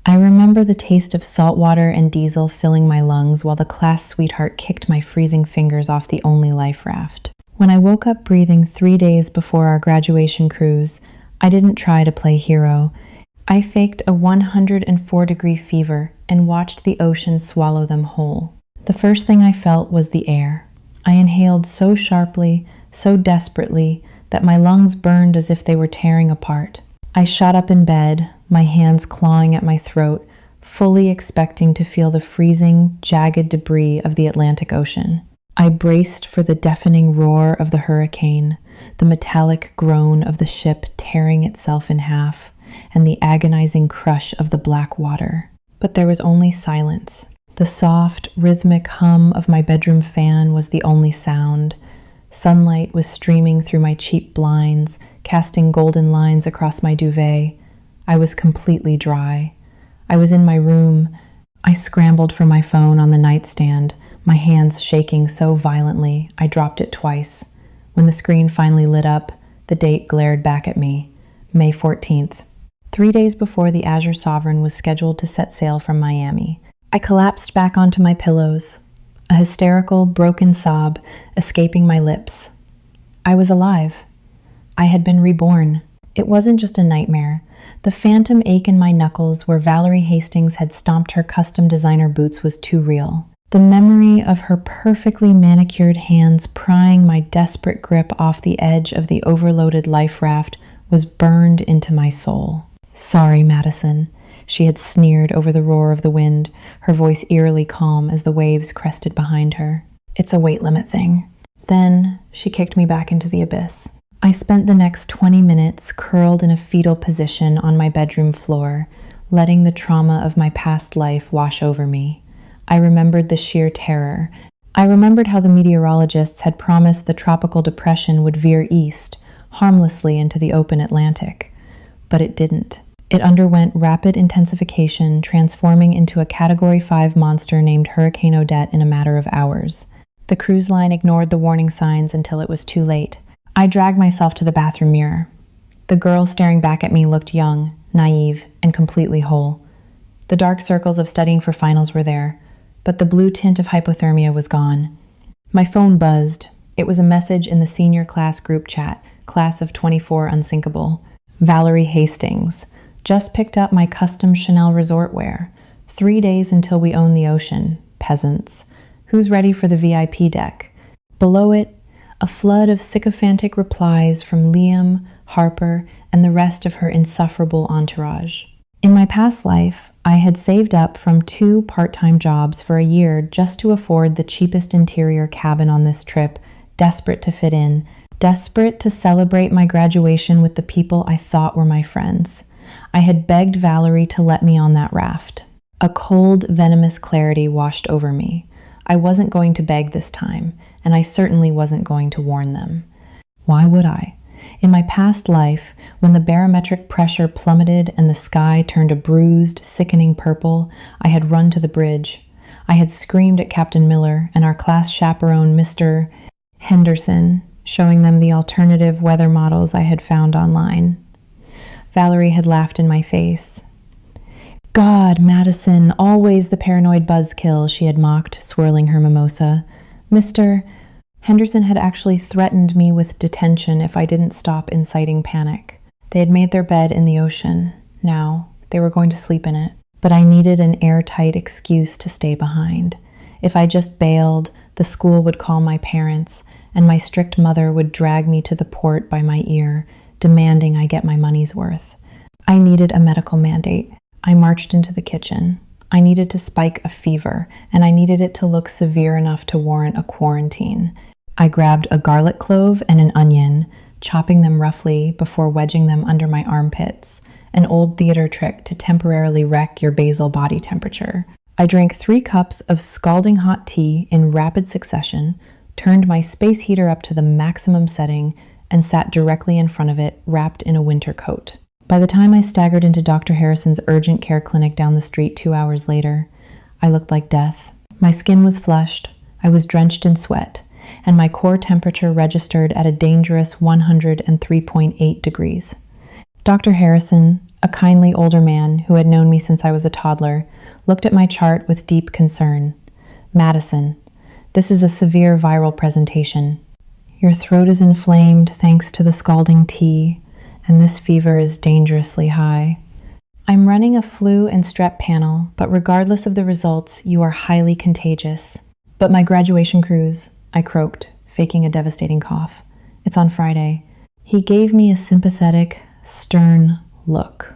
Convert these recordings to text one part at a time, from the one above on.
I remember the taste of salt water and diesel filling my lungs while the class sweetheart kicked my freezing fingers off the only life raft. When I woke up breathing 3 days before our graduation cruise, I didn't try to play hero. I faked a 104-degree fever and watched the ocean swallow them whole. The first thing I felt was the air. I inhaled so sharply, so desperately, that my lungs burned as if they were tearing apart. I shot up in bed, my hands clawing at my throat, fully expecting to feel the freezing, jagged debris of the Atlantic Ocean. I braced for the deafening roar of the hurricane, the metallic groan of the ship tearing itself in half, and the agonizing crush of the black water. But there was only silence. The soft, rhythmic hum of my bedroom fan was the only sound. Sunlight was streaming through my cheap blinds, casting golden lines across my duvet. I was completely dry. I was in my room. I scrambled for my phone on the nightstand, my hands shaking so violently I dropped it twice. When the screen finally lit up, the date glared back at me, May 14th. 3 days before the Azure Sovereign was scheduled to set sail from Miami. I collapsed back onto my pillows, a hysterical, broken sob escaping my lips. I was alive. I had been reborn. It wasn't just a nightmare. The phantom ache in my knuckles where Valerie Hastings had stomped her custom designer boots was too real. The memory of her perfectly manicured hands prying my desperate grip off the edge of the overloaded life raft was burned into my soul. "Sorry, Madison," she had sneered over the roar of the wind, her voice eerily calm as the waves crested behind her. "It's a weight limit thing." Then she kicked me back into the abyss. I spent the next 20 minutes curled in a fetal position on my bedroom floor, letting the trauma of my past life wash over me. I remembered the sheer terror. I remembered how the meteorologists had promised the tropical depression would veer east, harmlessly into the open Atlantic. But it didn't. It underwent rapid intensification, transforming into a Category 5 monster named Hurricane Odette in a matter of hours. The cruise line ignored the warning signs until it was too late. I dragged myself to the bathroom mirror. The girl staring back at me looked young, naive, and completely whole. The dark circles of studying for finals were there, but the blue tint of hypothermia was gone. My phone buzzed. It was a message in the senior class group chat, class of 24 unsinkable. Valerie Hastings. Just picked up my custom Chanel resort wear. 3 days until we own the ocean. Peasants. Who's ready for the VIP deck? Below it, a flood of sycophantic replies from Liam, Harper, and the rest of her insufferable entourage. In my past life, I had saved up from 2 part-time jobs for a year just to afford the cheapest interior cabin on this trip, desperate to fit in, desperate to celebrate my graduation with the people I thought were my friends. I had begged Valerie to let me on that raft. A cold, venomous clarity washed over me. I wasn't going to beg this time, and I certainly wasn't going to warn them. Why would I? In my past life, when the barometric pressure plummeted and the sky turned a bruised, sickening purple, I had run to the bridge. I had screamed at Captain Miller and our class chaperone, Mr. Henderson, showing them the alternative weather models I had found online. Valerie had laughed in my face. "God, Madison, always the paranoid buzzkill," she had mocked, swirling her mimosa. Mr. Henderson had actually threatened me with detention if I didn't stop inciting panic. They had made their bed in the ocean. Now, they were going to sleep in it. But I needed an airtight excuse to stay behind. If I just bailed, the school would call my parents, and my strict mother would drag me to the port by my ear, demanding I get my money's worth. I needed a medical mandate. I marched into the kitchen. I needed to spike a fever, and I needed it to look severe enough to warrant a quarantine. I grabbed a garlic clove and an onion, chopping them roughly before wedging them under my armpits, an old theater trick to temporarily wreck your basal body temperature. I drank 3 cups of scalding hot tea in rapid succession, turned my space heater up to the maximum setting, and sat directly in front of it, wrapped in a winter coat. By the time I staggered into Dr. Harrison's urgent care clinic down the street 2 hours later, I looked like death. My skin was flushed, I was drenched in sweat, and my core temperature registered at a dangerous 103.8 degrees. Dr. Harrison, a kindly older man who had known me since I was a toddler, looked at my chart with deep concern. Madison, this is a severe viral presentation. Your throat is inflamed thanks to the scalding tea, and this fever is dangerously high. I'm running a flu and strep panel, but regardless of the results, you are highly contagious. But my graduation cruise, I croaked, faking a devastating cough. It's on Friday. He gave me a sympathetic, stern look.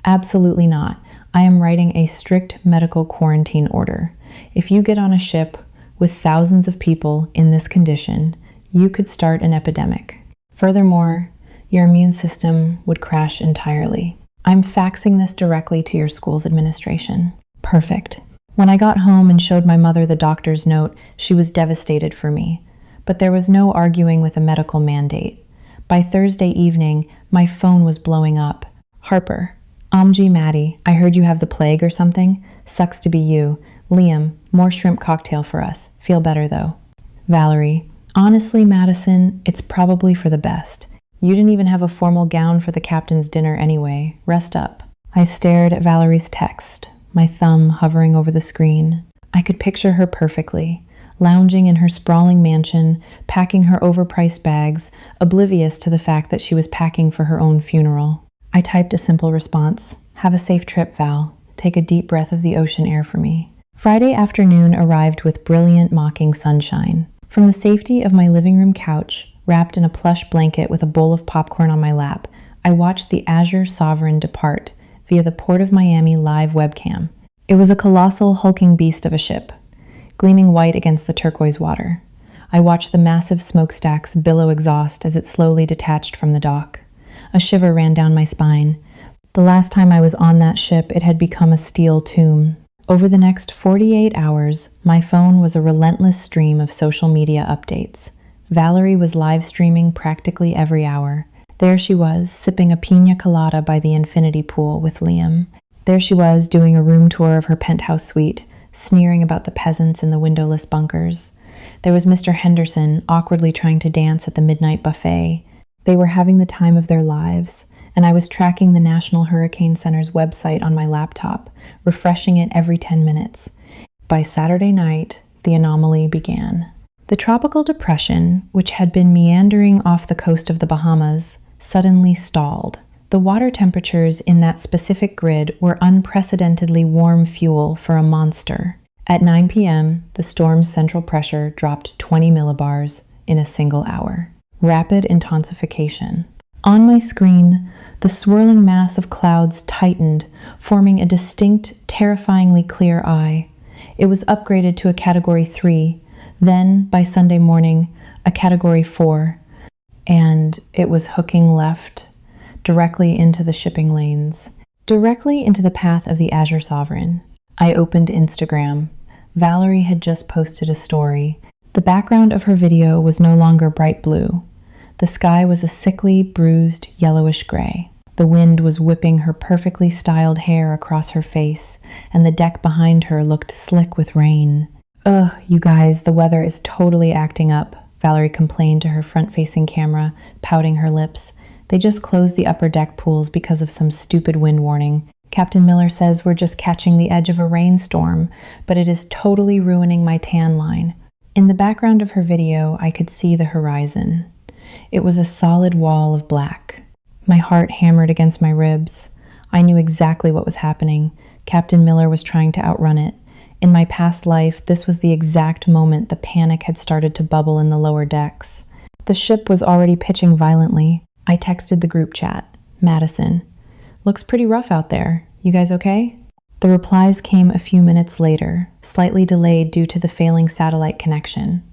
Absolutely not. I am writing a strict medical quarantine order. If you get on a ship with thousands of people in this condition, you could start an epidemic. Furthermore, your immune system would crash entirely. I'm faxing this directly to your school's administration. Perfect. When I got home and showed my mother the doctor's note, she was devastated for me. But there was no arguing with a medical mandate. By Thursday evening, my phone was blowing up. Harper, OMG Maddie, I heard you have the plague or something. Sucks to be you. Liam, more shrimp cocktail for us. Feel better though. Valerie, honestly, Madison, it's probably for the best. You didn't even have a formal gown for the captain's dinner anyway. Rest up. I stared at Valerie's text, my thumb hovering over the screen. I could picture her perfectly, lounging in her sprawling mansion, packing her overpriced bags, oblivious to the fact that she was packing for her own funeral. I typed a simple response. Have a safe trip, Val. Take a deep breath of the ocean air for me. Friday afternoon arrived with brilliant mocking sunshine. From the safety of my living room couch, wrapped in a plush blanket with a bowl of popcorn on my lap, I watched the Azure Sovereign depart via the Port of Miami live webcam. It was a colossal hulking beast of a ship, gleaming white against the turquoise water. I watched the massive smokestacks billow exhaust as it slowly detached from the dock. A shiver ran down my spine. The last time I was on that ship, it had become a steel tomb. Over the next 48 hours, my phone was a relentless stream of social media updates. Valerie was live streaming practically every hour. There she was, sipping a piña colada by the infinity pool with Liam. There she was, doing a room tour of her penthouse suite, sneering about the peasants in the windowless bunkers. There was Mr. Henderson, awkwardly trying to dance at the midnight buffet. They were having the time of their lives, and I was tracking the National Hurricane Center's website on my laptop, refreshing it every 10 minutes. By Saturday night, the anomaly began. The tropical depression, which had been meandering off the coast of the Bahamas, suddenly stalled. The water temperatures in that specific grid were unprecedentedly warm fuel for a monster. At 9 p.m., the storm's central pressure dropped 20 millibars in a single hour. Rapid intensification. On my screen, the swirling mass of clouds tightened, forming a distinct, terrifyingly clear eye. It was upgraded to a Category 3, then, by Sunday morning, a Category 4, and it was hooking left, directly into the shipping lanes, directly into the path of the Azure Sovereign. I opened Instagram. Valerie had just posted a story. The background of her video was no longer bright blue. The sky was a sickly, bruised, yellowish gray. The wind was whipping her perfectly styled hair across her face, and the deck behind her looked slick with rain. Ugh, you guys, the weather is totally acting up, Valerie complained to her front-facing camera, pouting her lips. They just closed the upper deck pools because of some stupid wind warning. Captain Miller says we're just catching the edge of a rainstorm, but it is totally ruining my tan line. In the background of her video, I could see the horizon. It was a solid wall of black. My heart hammered against my ribs. I knew exactly what was happening. Captain Miller was trying to outrun it. In my past life, this was the exact moment the panic had started to bubble in the lower decks. The ship was already pitching violently. I texted the group chat. Madison, looks pretty rough out there. You guys okay? The replies came a few minutes later, slightly delayed due to the failing satellite connection.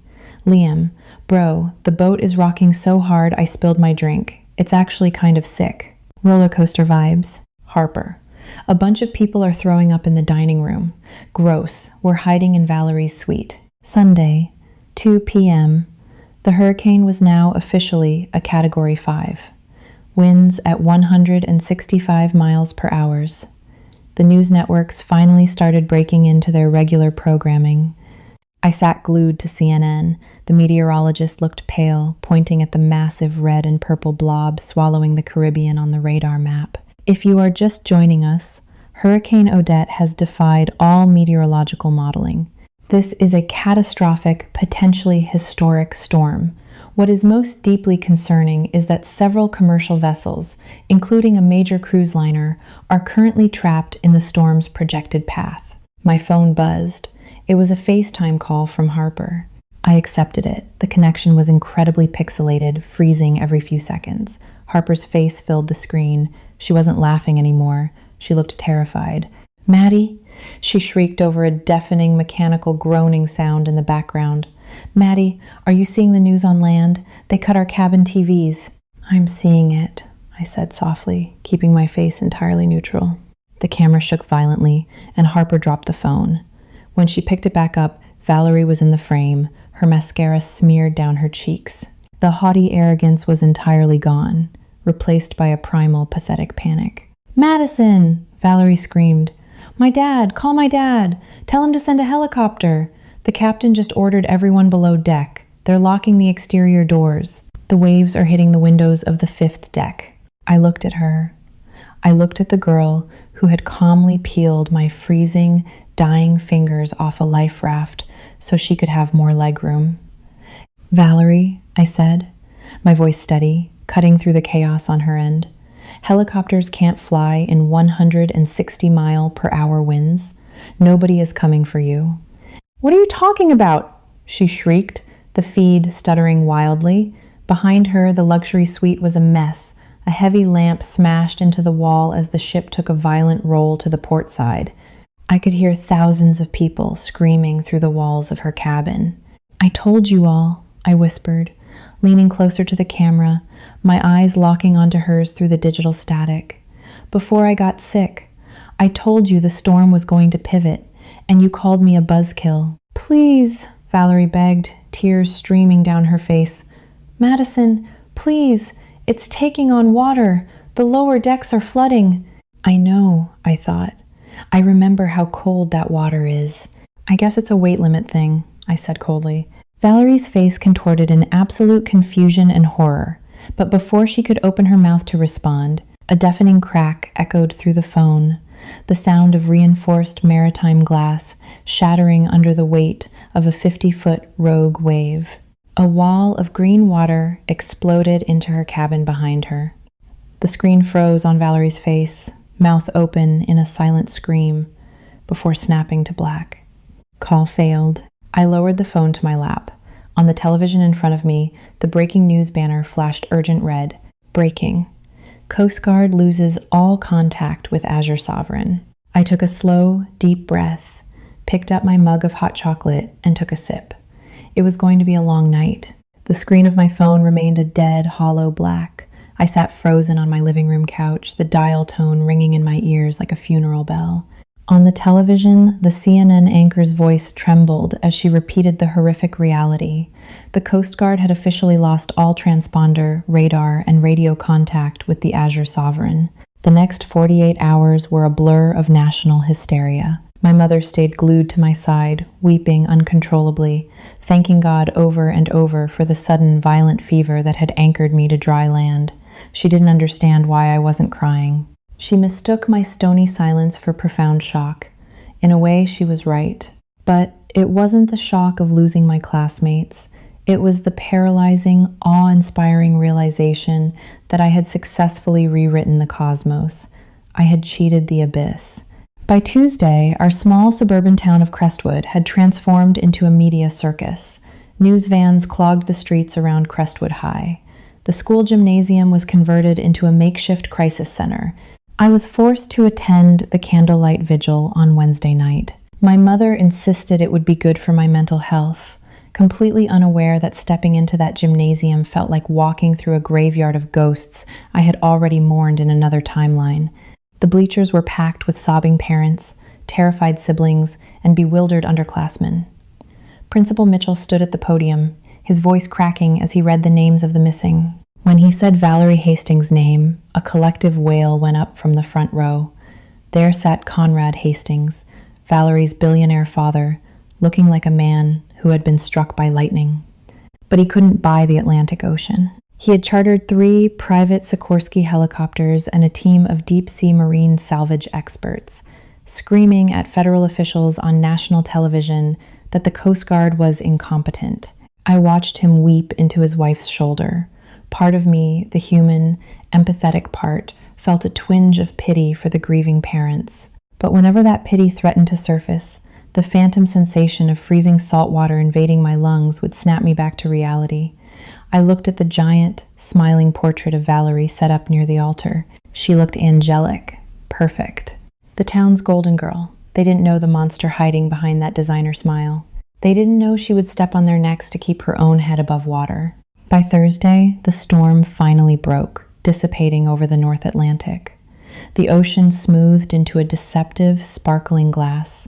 Liam, bro, the boat is rocking so hard I spilled my drink. It's actually kind of sick. Roller coaster vibes. Harper, a bunch of people are throwing up in the dining room. Gross. We're hiding in Valerie's suite. Sunday, 2 p.m. The hurricane was now officially a Category 5. Winds at 165 miles per hour. The news networks finally started breaking into their regular programming. I sat glued to CNN. The meteorologist looked pale, pointing at the massive red and purple blob swallowing the Caribbean on the radar map. If you are just joining us, Hurricane Odette has defied all meteorological modeling. This is a catastrophic, potentially historic storm. What is most deeply concerning is that several commercial vessels, including a major cruise liner, are currently trapped in the storm's projected path. My phone buzzed. It was a FaceTime call from Harper. I accepted it. The connection was incredibly pixelated, freezing every few seconds. Harper's face filled the screen. She wasn't laughing anymore. She looked terrified. "Maddie?" She shrieked over a deafening mechanical groaning sound in the background. "Maddie, are you seeing the news on land? They cut our cabin TVs." "I'm seeing it," I said softly, keeping my face entirely neutral. The camera shook violently, and Harper dropped the phone. When she picked it back up, Valerie was in the frame, her mascara smeared down her cheeks. The haughty arrogance was entirely gone, replaced by a primal, pathetic panic. "Madison!" Valerie screamed. "My dad! Call my dad! Tell him to send a helicopter! The captain just ordered everyone below deck. They're locking the exterior doors. The waves are hitting the windows of the 5th deck." I looked at her. I looked at the girl who had calmly peeled my freezing, dying fingers off a life raft so she could have more legroom. "Valerie," I said, my voice steady, cutting through the chaos on her end. "Helicopters can't fly in 160-mile-per-hour winds. Nobody is coming for you." "What are you talking about?" she shrieked, the feed stuttering wildly. Behind her, the luxury suite was a mess. A heavy lamp smashed into the wall as the ship took a violent roll to the port side. I could hear thousands of people screaming through the walls of her cabin. "I told you all," I whispered, leaning closer to the camera, my eyes locking onto hers through the digital static. "Before I got sick, I told you the storm was going to pivot, and you called me a buzzkill." "Please," Valerie begged, tears streaming down her face. "Madison, please, it's taking on water. The lower decks are flooding." "I know," I thought. "I remember how cold that water is." "I guess it's a weight limit thing," I said coldly. Valerie's face contorted in absolute confusion and horror, but before she could open her mouth to respond, a deafening crack echoed through the phone, the sound of reinforced maritime glass shattering under the weight of a 50-foot rogue wave. A wall of green water exploded into her cabin behind her. The screen froze on Valerie's face, mouth open in a silent scream, before snapping to black. Call failed. I lowered the phone to my lap. On the television in front of me, the breaking news banner flashed urgent red. Breaking. Coast Guard loses all contact with Azure Sovereign. I took a slow, deep breath, picked up my mug of hot chocolate, and took a sip. It was going to be a long night. The screen of my phone remained a dead, hollow black. I sat frozen on my living room couch, the dial tone ringing in my ears like a funeral bell. On the television, the CNN anchor's voice trembled as she repeated the horrific reality. The Coast Guard had officially lost all transponder, radar, and radio contact with the Azure Sovereign. The next 48 hours were a blur of national hysteria. My mother stayed glued to my side, weeping uncontrollably, thanking God over and over for the sudden violent fever that had anchored me to dry land. She didn't understand why I wasn't crying. She mistook my stony silence for profound shock. In a way, she was right. But it wasn't the shock of losing my classmates. It was the paralyzing, awe-inspiring realization that I had successfully rewritten the cosmos. I had cheated the abyss. By Tuesday, our small suburban town of Crestwood had transformed into a media circus. News vans clogged the streets around Crestwood High. The school gymnasium was converted into a makeshift crisis center. I was forced to attend the candlelight vigil on Wednesday night. My mother insisted it would be good for my mental health, completely unaware that stepping into that gymnasium felt like walking through a graveyard of ghosts I had already mourned in another timeline. The bleachers were packed with sobbing parents, terrified siblings, and bewildered underclassmen. Principal Mitchell stood at the podium, his voice cracking as he read the names of the missing. When he said Valerie Hastings' name, a collective wail went up from the front row. There sat Conrad Hastings, Valerie's billionaire father, looking like a man who had been struck by lightning. But he couldn't buy the Atlantic Ocean. He had chartered 3 private Sikorsky helicopters and a team of deep-sea marine salvage experts, screaming at federal officials on national television that the Coast Guard was incompetent. I watched him weep into his wife's shoulder. Part of me, the human, empathetic part, felt a twinge of pity for the grieving parents. But whenever that pity threatened to surface, the phantom sensation of freezing salt water invading my lungs would snap me back to reality. I looked at the giant, smiling portrait of Valerie set up near the altar. She looked angelic, perfect. The town's golden girl. They didn't know the monster hiding behind that designer smile. They didn't know she would step on their necks to keep her own head above water. By Thursday, the storm finally broke, dissipating over the North Atlantic. The ocean smoothed into a deceptive, sparkling glass.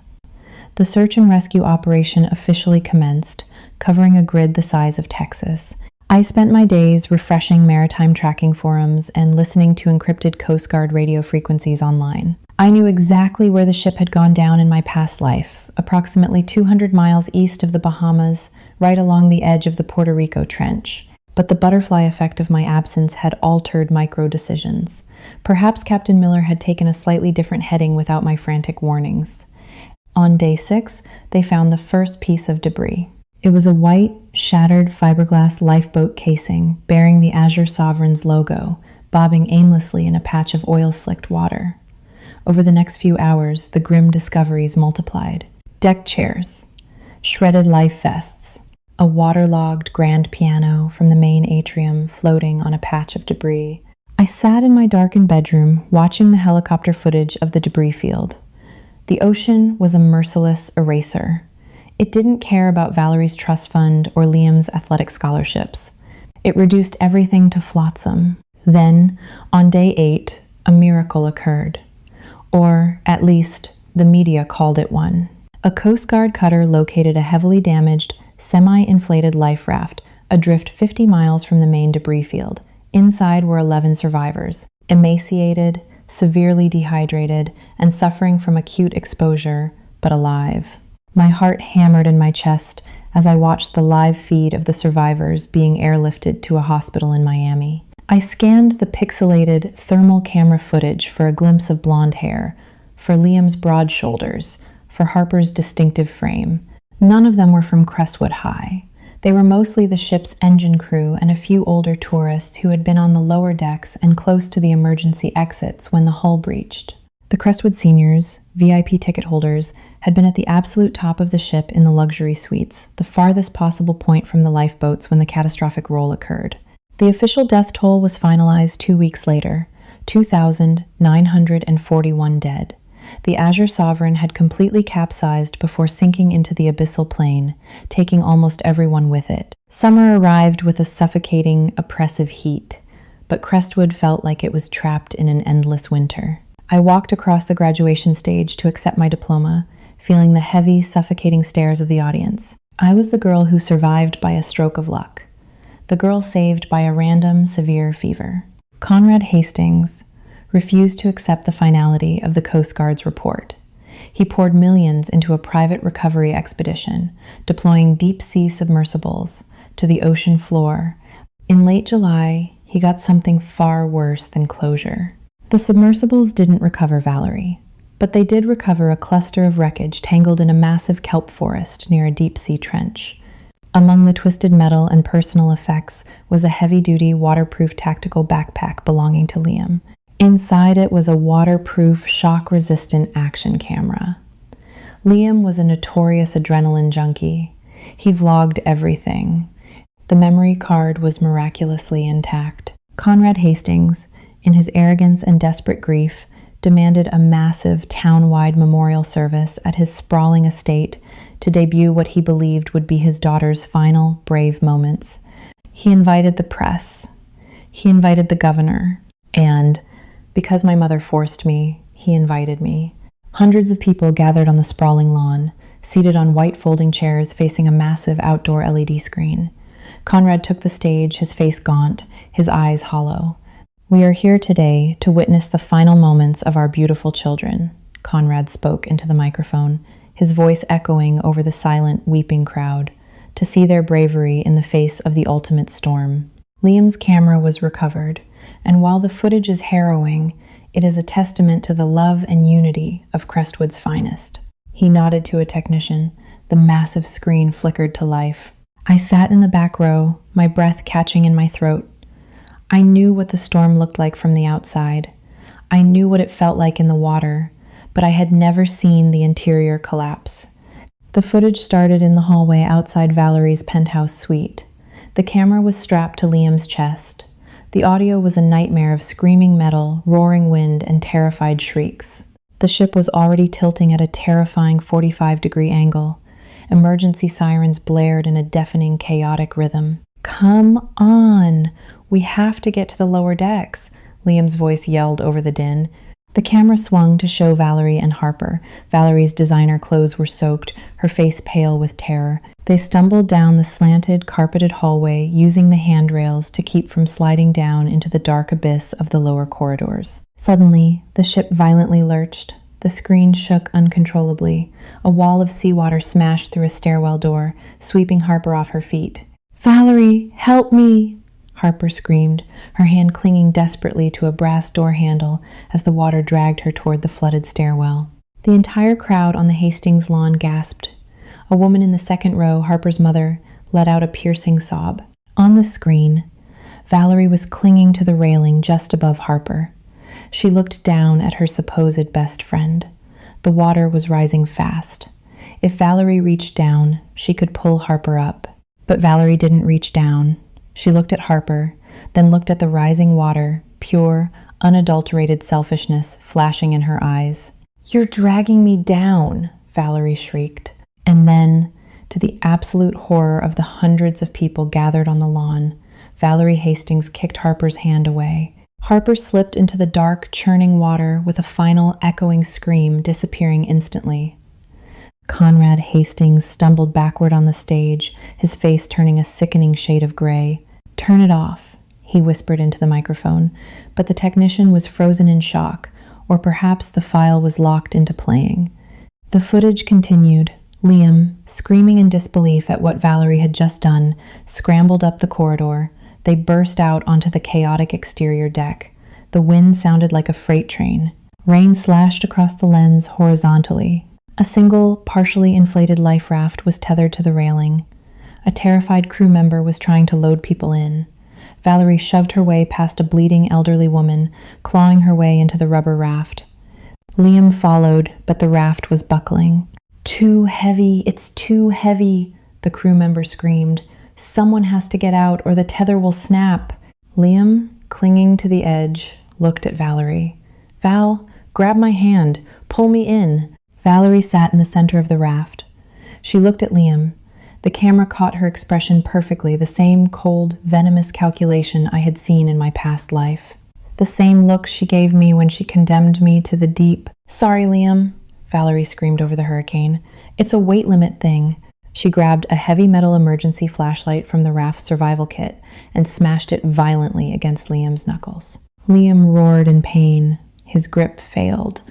The search and rescue operation officially commenced, covering a grid the size of Texas. I spent my days refreshing maritime tracking forums and listening to encrypted Coast Guard radio frequencies online. I knew exactly where the ship had gone down in my past life, approximately 200 miles east of the Bahamas, right along the edge of the Puerto Rico Trench. But the butterfly effect of my absence had altered micro-decisions. Perhaps Captain Miller had taken a slightly different heading without my frantic warnings. On day 6, they found the first piece of debris. It was a white, shattered fiberglass lifeboat casing bearing the Azure Sovereign's logo, bobbing aimlessly in a patch of oil-slicked water. Over the next few hours, the grim discoveries multiplied. Deck chairs, shredded life vests, a waterlogged grand piano from the main atrium floating on a patch of debris. I sat in my darkened bedroom, watching the helicopter footage of the debris field. The ocean was a merciless eraser. It didn't care about Valerie's trust fund or Liam's athletic scholarships. It reduced everything to flotsam. Then, on day 8, a miracle occurred. Or, at least, the media called it one. A Coast Guard cutter located a heavily damaged, semi-inflated life raft adrift 50 miles from the main debris field. Inside were 11 survivors, emaciated, severely dehydrated, and suffering from acute exposure, but alive. My heart hammered in my chest as I watched the live feed of the survivors being airlifted to a hospital in Miami. I scanned the pixelated thermal camera footage for a glimpse of blonde hair, for Liam's broad shoulders, for Harper's distinctive frame. None of them were from Crestwood High. They were mostly the ship's engine crew and a few older tourists who had been on the lower decks and close to the emergency exits when the hull breached. The Crestwood seniors, VIP ticket holders, had been at the absolute top of the ship in the luxury suites, the farthest possible point from the lifeboats when the catastrophic roll occurred. The official death toll was finalized 2 weeks later, 2,941 dead. The Azure Sovereign had completely capsized before sinking into the abyssal plain, taking almost everyone with it. Summer arrived with a suffocating, oppressive heat, but Crestwood felt like it was trapped in an endless winter. I walked across the graduation stage to accept my diploma, feeling the heavy, suffocating stares of the audience. I was the girl who survived by a stroke of luck, the girl saved by a random, severe fever. Conrad Hastings refused to accept the finality of the Coast Guard's report. He poured millions into a private recovery expedition, deploying deep-sea submersibles to the ocean floor. In late July, he got something far worse than closure. The submersibles didn't recover Valerie, but they did recover a cluster of wreckage tangled in a massive kelp forest near a deep-sea trench. Among the twisted metal and personal effects was a heavy-duty, waterproof tactical backpack belonging to Liam. Inside it was a waterproof, shock-resistant action camera. Liam was a notorious adrenaline junkie. He vlogged everything. The memory card was miraculously intact. Conrad Hastings, in his arrogance and desperate grief, demanded a massive town-wide memorial service at his sprawling estate to debut what he believed would be his daughter's final brave moments. He invited the press. He invited the governor. And, because my mother forced me, he invited me. Hundreds of people gathered on the sprawling lawn, seated on white folding chairs facing a massive outdoor LED screen. Conrad took the stage, his face gaunt, his eyes hollow. "We are here today to witness the final moments of our beautiful children," Conrad spoke into the microphone, his voice echoing over the silent, weeping crowd, to see their bravery in the face of the ultimate storm. Liam's camera was recovered, and while the footage is harrowing, it is a testament to the love and unity of Crestwood's finest. He nodded to a technician. The massive screen flickered to life. I sat in the back row, my breath catching in my throat. I knew what the storm looked like from the outside. I knew what it felt like in the water, but I had never seen the interior collapse. The footage started in the hallway outside Valerie's penthouse suite. The camera was strapped to Liam's chest. The audio was a nightmare of screaming metal, roaring wind, and terrified shrieks. The ship was already tilting at a terrifying 45-degree angle. Emergency sirens blared in a deafening, chaotic rhythm. "Come on! We have to get to the lower decks," Liam's voice yelled over the din. The camera swung to show Valerie and Harper. Valerie's designer clothes were soaked, her face pale with terror. They stumbled down the slanted, carpeted hallway, using the handrails to keep from sliding down into the dark abyss of the lower corridors. Suddenly, the ship violently lurched. The screen shook uncontrollably. A wall of seawater smashed through a stairwell door, sweeping Harper off her feet. "Valerie, help me!" Harper screamed, her hand clinging desperately to a brass door handle as the water dragged her toward the flooded stairwell. The entire crowd on the Hastings lawn gasped. A woman in the second row, Harper's mother, let out a piercing sob. On the screen, Valerie was clinging to the railing just above Harper. She looked down at her supposed best friend. The water was rising fast. If Valerie reached down, she could pull Harper up. But Valerie didn't reach down. She looked at Harper, then looked at the rising water, pure, unadulterated selfishness flashing in her eyes. "You're dragging me down," Valerie shrieked. And then, to the absolute horror of the hundreds of people gathered on the lawn, Valerie Hastings kicked Harper's hand away. Harper slipped into the dark, churning water with a final, echoing scream, disappearing instantly. Conrad Hastings stumbled backward on the stage, his face turning a sickening shade of gray. "Turn it off," he whispered into the microphone, but the technician was frozen in shock, or perhaps the file was locked into playing. The footage continued. Liam, screaming in disbelief at what Valerie had just done, scrambled up the corridor. They burst out onto the chaotic exterior deck. The wind sounded like a freight train. Rain slashed across the lens horizontally. A single, partially inflated life raft was tethered to the railing. A terrified crew member was trying to load people in. Valerie shoved her way past a bleeding elderly woman, clawing her way into the rubber raft. Liam followed, but the raft was buckling. "Too heavy, it's too heavy," the crew member screamed. "Someone has to get out or the tether will snap." Liam, clinging to the edge, looked at Valerie. "Val, grab my hand, pull me in." Valerie sat in the center of the raft. She looked at Liam. The camera caught her expression perfectly, the same cold, venomous calculation I had seen in my past life. The same look she gave me when she condemned me to the deep. "Sorry, Liam," Valerie screamed over the hurricane. "It's a weight limit thing." She grabbed a heavy metal emergency flashlight from the raft's survival kit and smashed it violently against Liam's knuckles. Liam roared in pain. His grip failed.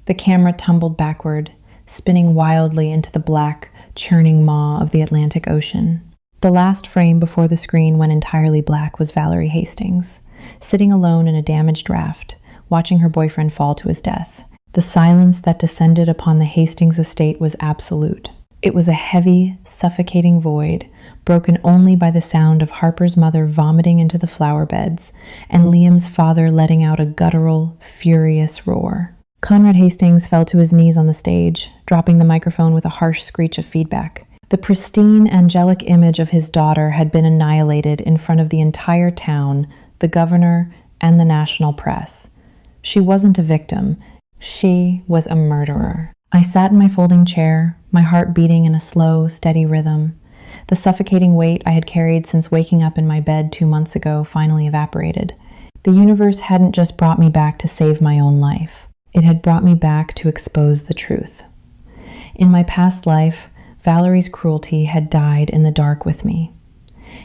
The camera tumbled backward, spinning wildly into the black, churning maw of the Atlantic Ocean. The last frame before the screen went entirely black was Valerie Hastings, sitting alone in a damaged raft, watching her boyfriend fall to his death. The silence that descended upon the Hastings estate was absolute. It was a heavy, suffocating void, broken only by the sound of Harper's mother vomiting into the flower beds and Liam's father letting out a guttural, furious roar. Conrad Hastings fell to his knees on the stage, dropping the microphone with a harsh screech of feedback. The pristine, angelic image of his daughter had been annihilated in front of the entire town, the governor, and the national press. She wasn't a victim. She was a murderer. I sat in my folding chair, my heart beating in a slow, steady rhythm. The suffocating weight I had carried since waking up in my bed 2 months ago finally evaporated. The universe hadn't just brought me back to save my own life. It had brought me back to expose the truth. In my past life, Valerie's cruelty had died in the dark with me.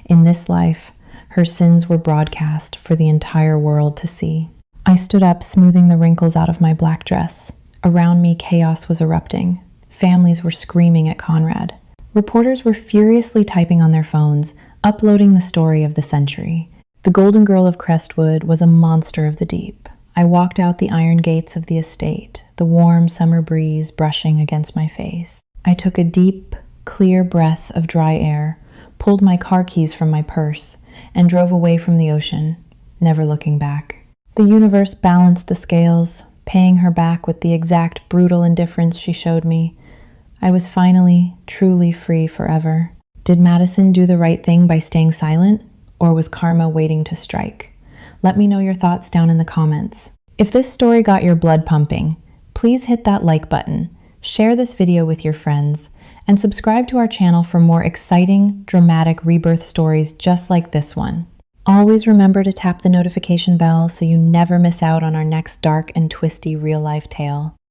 In this life, her sins were broadcast for the entire world to see. I stood up, smoothing the wrinkles out of my black dress. Around me, chaos was erupting. Families were screaming at Conrad. Reporters were furiously typing on their phones, uploading the story of the century. The golden girl of Crestwood was a monster of the deep. I walked out the iron gates of the estate, the warm summer breeze brushing against my face. I took a deep, clear breath of dry air, pulled my car keys from my purse, and drove away from the ocean, never looking back. The universe balanced the scales, paying her back with the exact brutal indifference she showed me. I was finally, truly free forever. Did Madison do the right thing by staying silent, or was karma waiting to strike? Let me know your thoughts down in the comments. If this story got your blood pumping, please hit that like button, share this video with your friends, and subscribe to our channel for more exciting, dramatic rebirth stories just like this one. Always remember to tap the notification bell so you never miss out on our next dark and twisty real-life tale.